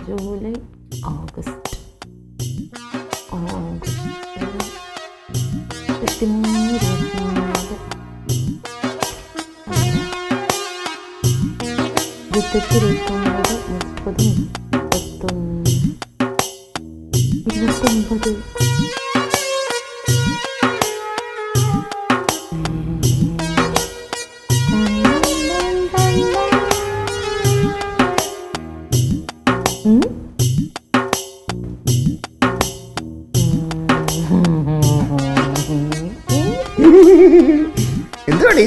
July August 29 എന്തുവാടി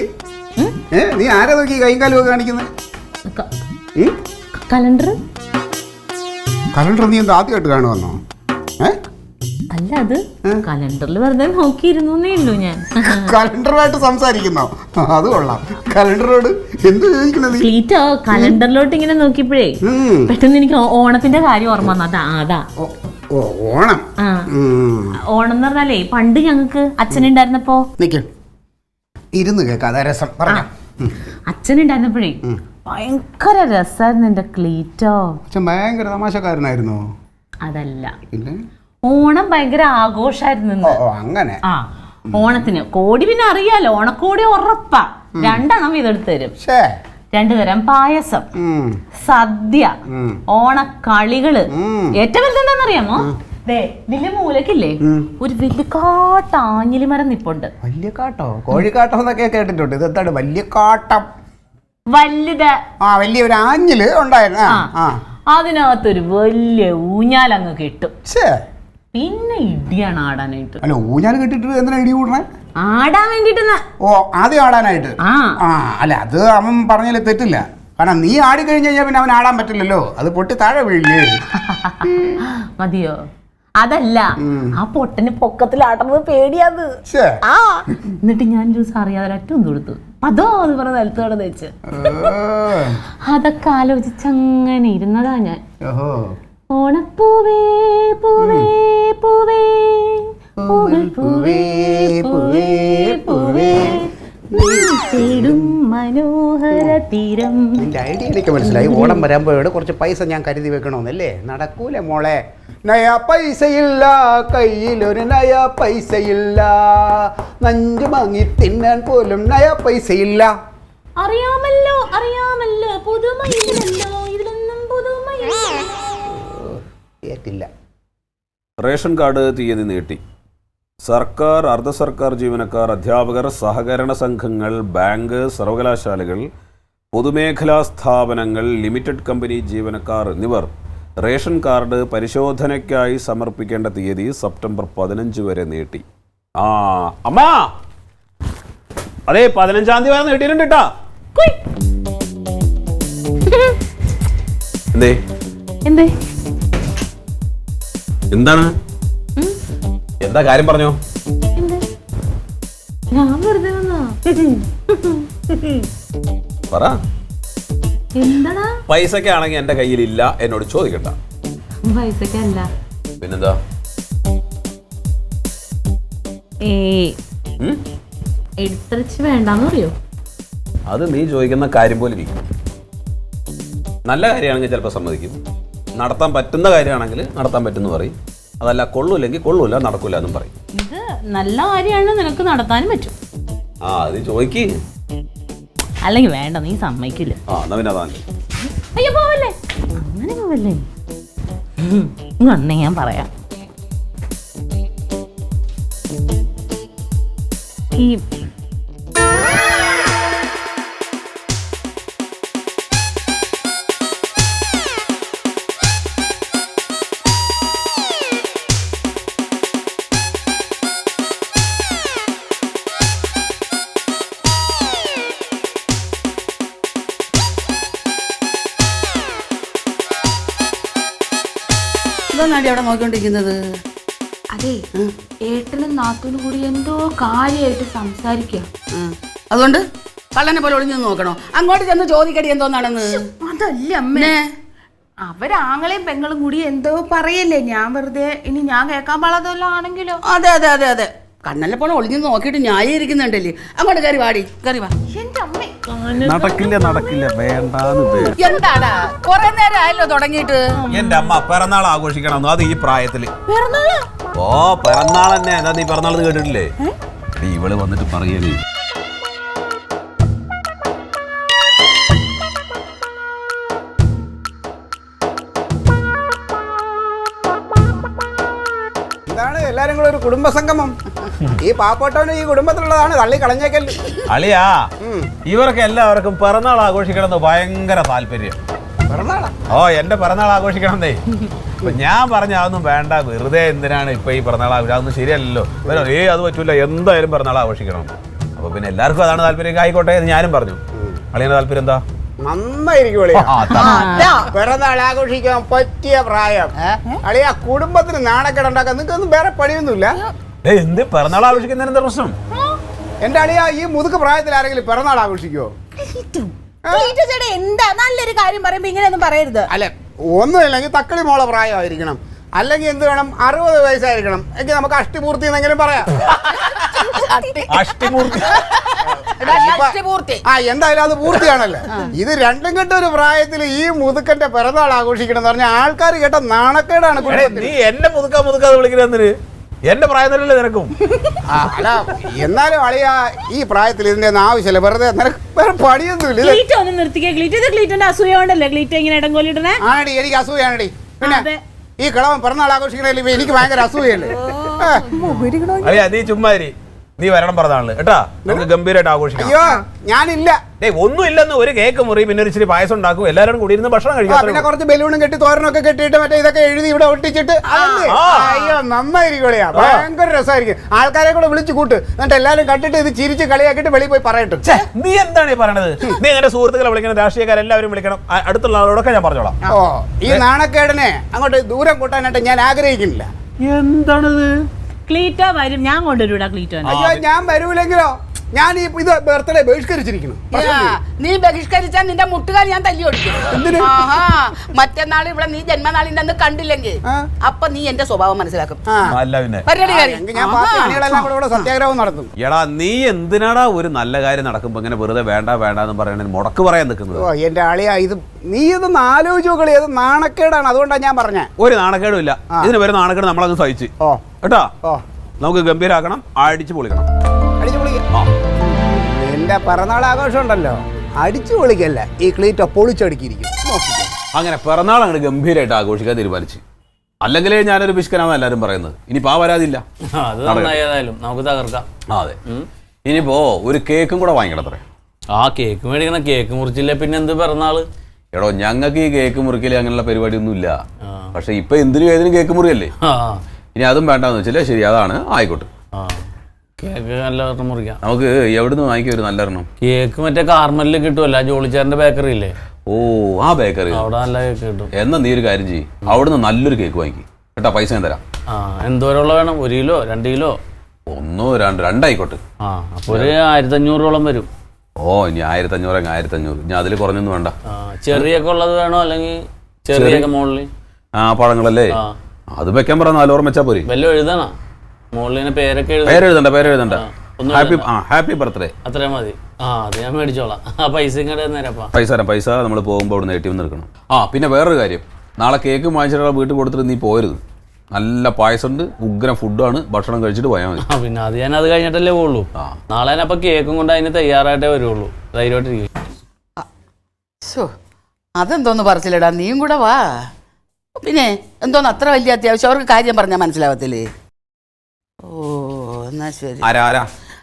നീ ആരാ നോക്കി കൈയും കാലും ഒക്കെ കാണിക്കുന്നത്? കലണ്ടർ നീ എന്താ ആദ്യമായിട്ട് കാണുവന്നോ? അല്ല, അത് കലണ്ടറിൽ വെറുതെ നോക്കിയിരുന്നേ ഉള്ളൂ ഞാൻ. കലണ്ടറുമായിട്ട് സംസാരിക്കുന്നോ? അത് കൊള്ളാം. കലണ്ടറോട് എന്ത് ചോദിക്കുന്നത്? ക്ലീറ്റോ കലണ്ടറിലോട്ട് ഇങ്ങനെ നോക്കിയപ്പോഴേ പെട്ടെന്ന് എനിക്ക് ഓണത്തിന്റെ കാര്യം ഓർമ്മ വന്നു. അതാ ഓണം. ഓണം എന്ന് പറഞ്ഞാലേ പണ്ട് ഞങ്ങക്ക് അച്ഛനുണ്ടായിരുന്നപ്പോ ഇരുന്ന് കേൾക്കാതെ രസം പറഞ്ഞ അച്ഛനുണ്ടായിരുന്നപ്പോഴേ ഭയങ്കര രസമായിരുന്നു എന്റെ ക്ലീറ്റോ. അച്ഛൻ ഭയങ്കര തമാശക്കാരനായിരുന്നോ? അതല്ല, ഓണം ഭയങ്കര ആഘോഷായിരുന്നു. അങ്ങനെ ഓണത്തിന് കോടി പിന്നെ അറിയാലോ, ഓണക്കോടി ഉറപ്പാ. 2 എണ്ണം ഇതെടുത്ത് തരും. 2 തരം പായസം, സദ്യ, ഓണക്കളികള്. ഏറ്റവും വലുതെന്താന്നറിയാമോ? വലിയ മൂലക്കില്ലേ ഒരു വലിയ കാട്ടാഞ്ഞിലി മരം നിപ്പുണ്ട്. വലിയ കാട്ടോ? കോഴിക്കാട്ടം എന്നൊക്കെ കേട്ടിട്ടുണ്ട്. ഇതെന്താണ് വലിയ കാട്ടം? വലുത് വലിയൊരു ആഞ്ഞില് ഉണ്ടായിരുന്നു. അതിനകത്തൊരു വലിയ ഊഞ്ഞാലങ്ങ് കിട്ടും. പിന്നെ ഇടിയാണ് ആടാനായിട്ട്. അല്ല, ഊഞ്ഞാൽ കെട്ടിട്ട് എന്തിനാ ഇടി കൂടണേ? ആടാൻ വേണ്ടിട്ട്. ആദ്യം ആടാനായിട്ട്. അല്ല, അത് അവൻ പറഞ്ഞാൽ തെറ്റില്ല. കാരണം നീ ആടി കഴിഞ്ഞ് കഴിഞ്ഞാൽ പിന്നെ അവൻ ആടാൻ പറ്റില്ലല്ലോ. അത് പൊട്ടി താഴെ വീഴില്ലേ? മതിയോ? അതല്ല, ആ പൊട്ടന് പൊക്കത്തിൽ ആട്ടുന്നത് പേടിയാത്. എന്നിട്ട് ഞാൻ ദിവസം അറിയാതെ ഒറ്റ കൊടുത്തു. അതോ അത് പറഞ്ഞ നിലത്തോടെ വെച്ച് അതൊക്കെ ആലോചിച്ചങ്ങനെ ഇരുന്നതാ ഞാൻ. ഓണപ്പൂവേ പൂവേ പൂവേ പൂവേ പൂവേ പൂവേ പൂവേ മനോഹര തീരം. നിന്റെ ഐഡിയ എനിക്ക് മനസ്സിലായി. ഓണം വരാൻ കുറച്ച് പൈസ ഞാൻ കരുതി വെക്കണമെന്നല്ലേ? നടക്കൂല മോളെ. നയ പൈസയില്ല കയ്യിലൊരു നയ പൈസയില്ല, നഞ്ചു വാങ്ങി തിന്നാൻ പോലും നയ പൈസയില്ല. അറിയാമല്ലോ അറിയാമല്ലോ, പുതുമയില്ലല്ലോ ഇതിലൊന്നും പുതുമയില്ല. റേഷൻ കാർഡ് തീയതി നീട്ടി. സർക്കാർ, അർദ്ധ സർക്കാർ ജീവനക്കാർ, അധ്യാപകർ, സഹകരണ സംഘങ്ങൾ, ബാങ്ക്, സർവകലാശാലകൾ, പൊതുമേഖലാ സ്ഥാപനങ്ങൾ, ലിമിറ്റഡ് കമ്പനി ജീവനക്കാർ എന്നിവർ റേഷൻ കാർഡ് പരിശോധനയ്ക്കായി സമർപ്പിക്കേണ്ട തീയതി സെപ്റ്റംബർ 15 വരെ നീട്ടി. അമ്മാ, അതെ 15-ാം തീയതി വരെ നീട്ടിയിട്ടുണ്ട് കേട്ടാ. എന്താണ് എന്താ കാര്യം പറഞ്ഞോ? ഞാൻ വെറുതെ പറ. എന്താടാ? പൈസക്കാണെങ്കിൽ എന്റെ കയ്യിലില്ല, എന്നോട് ചോദിക്കണ്ട. പൈസക്കല്ല പിന്നെന്താ? എടുത്തരച്ച് വേണ്ടാന്ന് പറയോ? അത് നീ ചോദിക്കുന്ന കാര്യം പോലെ ഇരിക്കും. നല്ല കാര്യമാണെങ്കിൽ ചിലപ്പോൾ സമ്മതിക്കും, നടത്താൻ പറ്റുന്ന കാര്യമാണെങ്കിൽ നടത്താൻ പറ്റുമെന്ന് പറയും. അതല്ല കൊള്ളൂല്ലെങ്കിൽ കൊള്ളൂല, നടക്കൂല എന്നും പറയും. ഇത് നല്ല കാര്യമാണ്, നിനക്ക് നടത്താനും പറ്റും. അത് ചോദിക്ക്. അല്ലെങ്കിൽ വേണ്ട, നീ സമ്മതിക്കില്ല. എന്നാ പിന്നെ അതാ. അയ്യോ പോവല്ലേ, അങ്ങനെ പോവല്ലേ. വന്നേ ഞാൻ പറയാം. ഈ എന്താടി അവിടെ നോക്കിക്കൊണ്ടിരിക്കുന്നത്? അതെ, ഏട്ടനും നാത്തൂനും കൂടി എന്തോ കാര്യമായിട്ട് സംസാരിക്കുക. അതുകൊണ്ട് കള്ളനെ പോലെ ഒളിഞ്ഞു നോക്കണോ? അങ്ങോട്ട് ചെന്ന് ചോദിക്കടി എന്തോന്നാണെന്ന്. അതല്ല അമ്മേ, അവരാങ്ങളെയും പെങ്ങളും കൂടി എന്തോ പറയല്ലേ. ഞാൻ വെറുതെ ഇനി ഞാൻ കേൾക്കാൻ പാടാതല്ലോ ആണെങ്കിലോ. അതെ അതെ അതെ അതെ, കണ്ണനെ പോലെ ഒളിഞ്ഞു നോക്കിയിട്ട് ന്യായീകരിക്കുന്നുണ്ടല്ലേ. അങ്ങോട്ട് കയറി വാടി, കയറി വാ. എന്റെ അമ്മേ നടക്കില്ല വേണ്ടാന്ന്. എന്താടാ കൊറേ നേരം ആയല്ലോ തുടങ്ങിയിട്ട്. എന്റെ അമ്മ പിറന്നാൾ ആഘോഷിക്കണം, അത് ഈ പ്രായത്തില്. ഓ പിറന്നാൾ തന്നെ, എന്താ നീ പിറന്നാൾ കേട്ടിട്ടില്ലേ? ഇവള് വന്നിട്ട് പറയല്. എന്താണ് എല്ലാരും കൂടെ ഒരു കുടുംബസംഗമം? ഈ പാവപ്പെട്ടവന് ഈ കുടുംബത്തിലുള്ളതാണ്, തള്ളി കളഞ്ഞേക്കല്. അളിയാ, ഇവർക്ക് എല്ലാവർക്കും പിറന്നാൾ ആഘോഷിക്കണം എന്ന് ഭയങ്കര താല്പര്യം. പിറന്നാളാ? ഓ എന്റെ പിറന്നാൾ ആഘോഷിക്കണമെന്നേ. അപ്പൊ ഞാൻ പറഞ്ഞ അതൊന്നും വേണ്ട, വെറുതെ എന്തിനാണ് ഇപ്പൊ ഈ പിറന്നാൾ ആഘോഷം, അതൊന്നും ശരിയല്ലല്ലോ. അത് പറ്റൂല, എന്തായാലും പിറന്നാൾ ആഘോഷിക്കണം. അപ്പൊ പിന്നെ എല്ലാവർക്കും അതാണ് താല്പര്യം, ആയിക്കോട്ടെ എന്ന് ഞാനും പറഞ്ഞു. അളിയന്റെ താല്പര്യം എന്താ? നന്നായിരിക്കും പിറന്നാൾ ആഘോഷിക്കാൻ പറ്റിയ പ്രായം. അളിയാ, കുടുംബത്തിന് നാണക്കേടുണ്ടാക്കാൻ നിങ്ങൾക്കൊന്നും വേറെ പണിയൊന്നുമില്ല. എന്ത് പിറന്നാൾ ആഘോഷിക്കുന്നതിന് എന്താ പ്രശ്നം? എന്റെ അളിയാ, ഈ മുതുക്ക് പ്രായത്തിൽ ആരെങ്കിലും പിറന്നാൾ ആഘോഷിക്കുവോ? എന്താ നല്ലൊരു കാര്യം പറയുമ്പോ ഇങ്ങനെയൊന്നും പറയരുത്. അല്ല, ഒന്നുമില്ലെങ്കിൽ തക്കളി മോളെ പ്രായമായിരിക്കണം, അല്ലെങ്കിൽ എന്ത് വേണം 60 വയസ്സായിരിക്കണം, എങ്കിൽ നമുക്ക് അഷ്ടിപൂർത്തി എന്നെങ്കിലും പറയാം. എന്തായാലും അത് പൂർത്തിയാണല്ലോ. ഇത് രണ്ടും കെട്ട ഒരു പ്രായത്തിൽ ഈ മുതുക്കന്റെ പിറന്നാൾ ആഘോഷിക്കണം എന്ന് പറഞ്ഞാൽ ആൾക്കാർ കേട്ട നാണക്കേടാണ്. നീ എന്നെ മുതുക്കാതെ വിളിക്കുന്നതിന് എന്റെ പ്രായം തന്നെയല്ലേ നിനക്കും? അല്ല, എന്നാലും അളിയാ, ഈ പ്രായത്തിൽ ഇതിന്റെ ഒന്നും ആവശ്യമില്ല. വെറുതെ നിനക്ക് വേറെ പണിയൊന്നുമില്ല. ആണടി, എനിക്ക് അസൂയാണടി. പിന്നെ ഈ കിളവൻ പിറന്നാൾ ആഘോഷിക്കണേ എനിക്ക് ഭയങ്കര അസൂയല്ലേ. അളിയാ, നീ ചുമ്മാരി, നീ വരണം പറഞ്ഞാണ് കേട്ടാ, നമുക്ക് ഗംഭീരമായിട്ട് ആഘോഷിക്കാം. അയ്യോ, ഞാനില്ല. ഒന്നും ഇല്ലെന്ന്, ഒരു കേക്ക് മുറി, പിന്നെ ഒരു ഇച്ചിരി പായസം ഉണ്ടാക്കും, എല്ലാവരും കൂടി ഇരുന്ന് ഭക്ഷണം കഴിക്കാം. പിന്നെ കുറച്ച് ബലൂണും കെട്ടി തോരണമൊക്കെ കെട്ടിയിട്ട് മറ്റേ ഇതൊക്കെ എഴുതി ഇവിടെ ഒട്ടിച്ചിട്ട്. അയ്യോ, നന്നായിരിക്കും. ഭയങ്കര രസമായിരിക്കും. ആൾക്കാരെ കൂടെ വിളിച്ചു കൂട്ട്, എന്നിട്ട് എല്ലാവരും കണ്ടിട്ട് ഇത് ചിരിച്ച് കളിയാക്കിയിട്ട് വെളിയിൽ പോയി പറയട്ടെ. നീ എന്താണ് ഈ പറയണത്? നീ എന്റെ സുഹൃത്തുക്കളെ വിളിക്കണം, രാഷ്ട്രീയക്കാരെല്ലാവരും വിളിക്കണം, അടുത്തുള്ള ആളോടൊക്കെ ഞാൻ പറഞ്ഞോളാം. ഓ, ഈ നാണക്കേടിനെ അങ്ങോട്ട് ദൂരം കൂട്ടാനായിട്ട് ഞാൻ ആഗ്രഹിക്കുന്നില്ല. എന്താണിത്? ക്ലീറ്റോ വരും, ഞാൻ കൊണ്ടുവരൂടാ ക്ലീറ്റോ. അയ്യോ, ഞാൻ വരൂലെങ്കിലോ? ഞാൻ ഇത് ബർത്ത്ഡേ ബഹിഷ്കരിച്ചിരിക്കുന്നു. നീ ബഹിഷ്കരിച്ചാൽ നിന്റെ മുട്ടുകാൽ ഞാൻ തല്ലി ഓടിക്കും. മറ്റന്നാൾ ഇവിടെ നീ ജന്മനാളിന്റെ അന്ന് കണ്ടില്ലെങ്കിൽ അപ്പൊ നീ എന്റെ സ്വഭാവം മനസ്സിലാക്കും. സത്യാഗ്രഹം നടത്തും. എടാ, നീ എന്തിനാടാ ഒരു നല്ല കാര്യം നടക്കുമ്പോ ഇങ്ങനെ വെറുതെ വേണ്ട എന്ന് പറയണ മുടക്ക് പറയാൻ നിൽക്കുന്നത്? ഓ എന്റെ ആളിയാ, നീ ഇതൊന്ന് ആലോചിച്ച് നോക്കളി, അത് നാണക്കേടാണ്. അതുകൊണ്ടാണ് ഞാൻ പറഞ്ഞ. ഒരു നാണക്കേടും ഇല്ല, ഇതിന് വരെ നാണക്കേട് നമ്മളങ്ങ് സഹിച്ച്. കേട്ടാ, നമുക്ക് ഗംഭീരാക്കണം, അടിച്ചു പൊളിക്കണം. എന്റെ പിറന്നാൾ ആഘോഷം ഉണ്ടല്ലോ, അടിച്ചു പൊളിക്കല്ല, ഈ ക്ലീറ്റോ പൊളിച്ചടുക്കിയിരിക്കും. അങ്ങനെ പിറന്നാൾ അങ്ങോട്ട് ഗംഭീരമായിട്ട് ആഘോഷിക്കാൻ തീരുമാനിച്ചു. അല്ലെങ്കിലേ ഞാനൊരു പിശുക്കനാന്ന് എല്ലാവരും പറയുന്നത്. ഇനിയിപ്പോ ആ വരാതില്ല, നമുക്ക് തകർക്കാം. അതെ, ഇനിയിപ്പോ ഒരു കേക്കും കൂടെ വാങ്ങിക്കണത്രേ. ആ കേക്ക് മേടിക്കണം, കേക്ക് മുറിച്ചില്ല പിന്നെ എന്ത് പിറന്നാള്? എടോ, ഞങ്ങൾക്ക് ഈ കേക്ക് മുറിക്കല് അങ്ങനെയുള്ള പരിപാടിയൊന്നും ഇല്ല. പക്ഷെ ഇപ്പൊ എന്തിനും ഏതിനും കേക്ക് മുറിയല്ലേ. ഇനി അതും വേണ്ടെന്ന് വെച്ചില്ലേ? ശരി, അതാണ്, ആയിക്കോട്ടെ. കേക്ക് നല്ല ഒരെണ്ണം മുറിക്കാം. നമുക്ക് എവിടുന്ന് വാങ്ങിക്കും ഒരു നല്ല എണ്ണം? കേക്ക് മറ്റേ കാർമലിൽ കിട്ടുമല്ലോ, ജോളിച്ചാറിന്റെ ബേക്കറി ഇല്ലേ? ഓ, ആ ബേക്കറി, അവിടെ നല്ല കേക്ക് കിട്ടും. എന്നാ നീ ഒരു കാര്യം ചെയ്യും, അവിടുന്ന് നല്ലൊരു കേക്ക് വാങ്ങിക്കും കേട്ടാ, പൈസ ഞാൻ തരാം. എന്തോരമുള്ള വേണം? 1 കിലോ 2 കിലോ? 1 2 ആയിക്കോട്ടെ. അപ്പൊ ഒരു 1500 വരും. ഓ, ഇനി 1500 1500, ഇനി അതിൽ കുറഞ്ഞൊന്നും വേണ്ട. ചെറിയൊക്കെ ഉള്ളത് വേണോ, അല്ലെങ്കിൽ ചെറിയൊക്കെ മുകളിൽ? പഴങ്ങളല്ലേ, അത് വെക്കാൻ പറഞ്ഞ 4 വെച്ചാ പോരെ. വല്ല എഴുതണോ മുകളിൽ? പേരൊക്കെ പേരെഴുതണ്ട. ഹാപ്പി ബർത്ത്ഡേ അത്രയും മതി. അത് ഞാൻ മേടിച്ചോളാം. പൈസ നമ്മൾ പോകുമ്പോൾ അവിടെ ATM എടുക്കണം. പിന്നെ വേറൊരു കാര്യം, നാളെ കേക്ക് വാങ്ങിച്ചിട്ട് വീട്ടിൽ കൊടുത്തിട്ട് നീ പോരുത്. നല്ല പായസം ഉണ്ട്, ഉഗ്രം ഫുഡാണ്, ഭക്ഷണം കഴിച്ചിട്ട് പോയാൽ മതി. പിന്നെ അത് ഞാൻ അത് കഴിഞ്ഞിട്ടല്ലേ പോകുള്ളൂ. നാളെ തന്നെ അപ്പൊ കേക്കും കൊണ്ട് അതിന് തയ്യാറായിട്ടേ വരുള്ളൂ. ധൈര്യമായിട്ടിരിക്കും. അതെന്തോന്ന് പറച്ചില്ലടാ, നീയും കൂടെ വാ. പിന്നെ എന്തോന്ന് അത്ര വലിയ അത്യാവശ്യം? അവർക്ക് കാര്യം പറഞ്ഞാൽ മനസ്സിലാവത്തില്ലേ? ഓ, എന്നാ ശരി.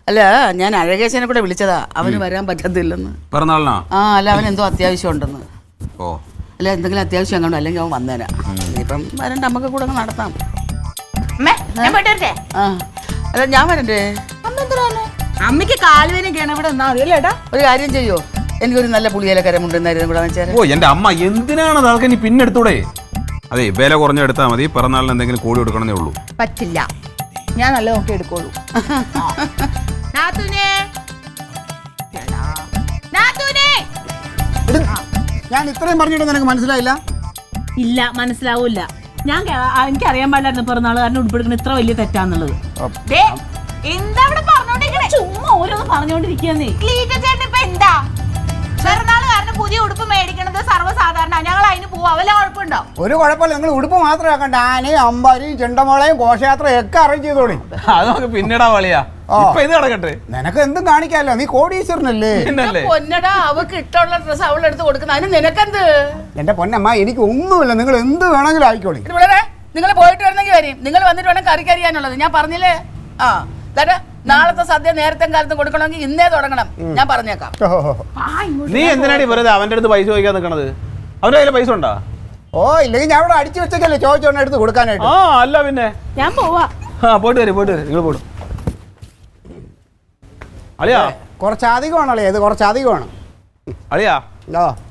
അല്ല, ഞാൻ അഴകേശനെ കൂടെ വിളിച്ചതാ, അവന് വരാൻ പറ്റത്തില്ലെന്ന്. പിറന്നാളിനാ? അല്ല, അവൻ എന്തോ അത്യാവശ്യം ഉണ്ടെന്ന്. ഓ, അല്ല, എന്തെങ്കിലും അത്യാവശ്യം അങ്ങോട്ടോ, അല്ലെങ്കിൽ അവൻ വന്നേനാ. ഇനിയിപ്പം വരണ്ട, നമുക്ക് കൂടെ നടത്താം. അല്ല, ഞാൻ വരണ്ടേ? അമ്മയ്ക്ക് കാലുവേനൊക്കെയാണ് ഇവിടെ എന്നാ. ഒരു കാര്യം ചെയ്യോ, എനിക്കൊരു നല്ല പുളിയിലക്കരമുണ്ടെന്നായിരുന്നു കൂടെ വെച്ചാൽ. ഓ, എന്റെ അമ്മ, എന്തിനാണ് അതൊക്കെ നീ പിന്നെ എടുത്തൂടെ? അതെ, വില കുറഞ്ഞെടുത്താൽ മതി. പിറന്നാളിന് എന്തെങ്കിലും കൂടി കൊടുക്കണമെന്നേ ഉള്ളൂ. പറ്റില്ല, ഞാൻ നല്ല നോക്കി എടുക്കോളൂ. ഞാൻ ഇത്രയും പറഞ്ഞിട്ട് നിനക്ക് മനസ്സിലായില്ല? ഇല്ല, മനസ്സിലാവൂല. എനിക്കറിയാൻ പാടില്ലായിരുന്നു പിറന്നാളുകാരനെ ഉൾപ്പെടുക്കുന്ന ഇത്ര വലിയ തെറ്റാന്നുള്ളത്. എന്താ പറഞ്ഞോണ്ടിരിക്കണേ? ചുമ്മാ ഓരോന്ന് പറഞ്ഞോണ്ടിരിക്കുന്നേ. ക്ലീറ്റോ ചേട്ടൻ ഇപ്പൊ എന്താ? പുതിയ ഉടുപ്പ് മേടിക്കണത് സർവ്വസാധാരണ. ഞങ്ങൾ അതിന് പോവാ, വല്ല കുഴപ്പമുണ്ടോ? ഒരു കുഴപ്പമില്ല, നിങ്ങൾ ഉടുപ്പ് മാത്രം ആക്കണ്ട, ആനയും അമ്പാരിയും ചെണ്ടമോളയും ഘോഷയാത്രയും ഒക്കെ അറേഞ്ച് ചെയ്തോളി. അത് നമുക്ക് പിന്നീടാ വളിയാ. ഇപ്പൊ ഇത് നടക്കട്ടെ, നിനക്ക് എന്തും കാണിക്കാമല്ലോ, നീ കോടീശ്വരനല്ലേ. പൊന്നടാ, അവക്ക് ഇഷ്ടമുള്ള ഡ്രസ്സ് അവളെടുത്ത് കൊടുക്കുന്ന അതിന് നിനക്കെന്ത്? എന്റെ പൊന്നമ്മ, എനിക്ക് ഒന്നുമില്ല, നിങ്ങൾ എന്ത് വേണമെങ്കിലും ആയിക്കോളി. നിങ്ങൾ പോയിട്ട് വരണമെങ്കിൽ വരും, നിങ്ങൾ വന്നിട്ട് വേണം കറി കരിയാനുള്ളത്. ഞാൻ പറഞ്ഞില്ലേ? ആ ദാ നാളത്തെ സദ്യ നേരത്തെ കാലത്ത് കൊടുക്കണമെങ്കിൽ ഇന്നേ തുടങ്ങണം, ഞാൻ പറഞ്ഞേക്കാം. നീ എന്തിനാടി വെറുതെ അവന്റെ അടുത്ത് പൈസ ചോദിക്കാൻ നിൽക്കണത്? അവന്റെ കയ്യിൽ പൈസ ഉണ്ടാ? ഓ, ഇല്ലെങ്കിൽ ഞാൻ ഇവിടെ അടിച്ചു വെച്ചേക്കല്ലേ ചോദിച്ചോണ്ട് എടുത്ത് കൊടുക്കാനായിട്ട്. ആ അല്ല പിന്നെ ഞാൻ പോവാ. പോയിട്ട് വരും നിങ്ങൾ പോടും. അളിയാ കുറച്ച് അധികമാണല്ലേ, ഇത് കുറച്ച് അധികമാണ്. അളിയാ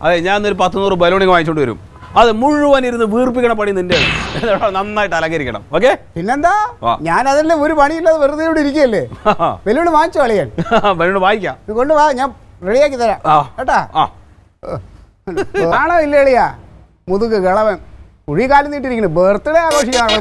അതെ, ഞാൻ ഒരു 100 ബലൂണിങ് വാങ്ങിച്ചോണ്ട് വരും. അത് മുഴുവൻ ഇരുന്ന് വീർപ്പിക്കണ പണി നിന്റെ നന്നായിട്ട് അലങ്കരിക്കണം. ഓക്കെ, പിന്നെന്താ, ഞാൻ അതിന്റെ ഒരു പണിയില്ലാതെ വെറുതെ ഇവിടെ ഇരിക്കുകയല്ലേ. ബലൂണ് വാങ്ങിച്ചോ അളിയൻ? ബലൂണ് വാങ്ങിക്കാം, കൊണ്ടുവാ, ഞാൻ റെഡിയാക്കി തരാം കേട്ടാ. ആണോ ഇല്ല എളിയാ, മുതുക് കിളവൻ കുഴി കാലം നീട്ടിരിക്കുന്നു, ബർത്ത്ഡേ ആഘോഷിക്കാണോ.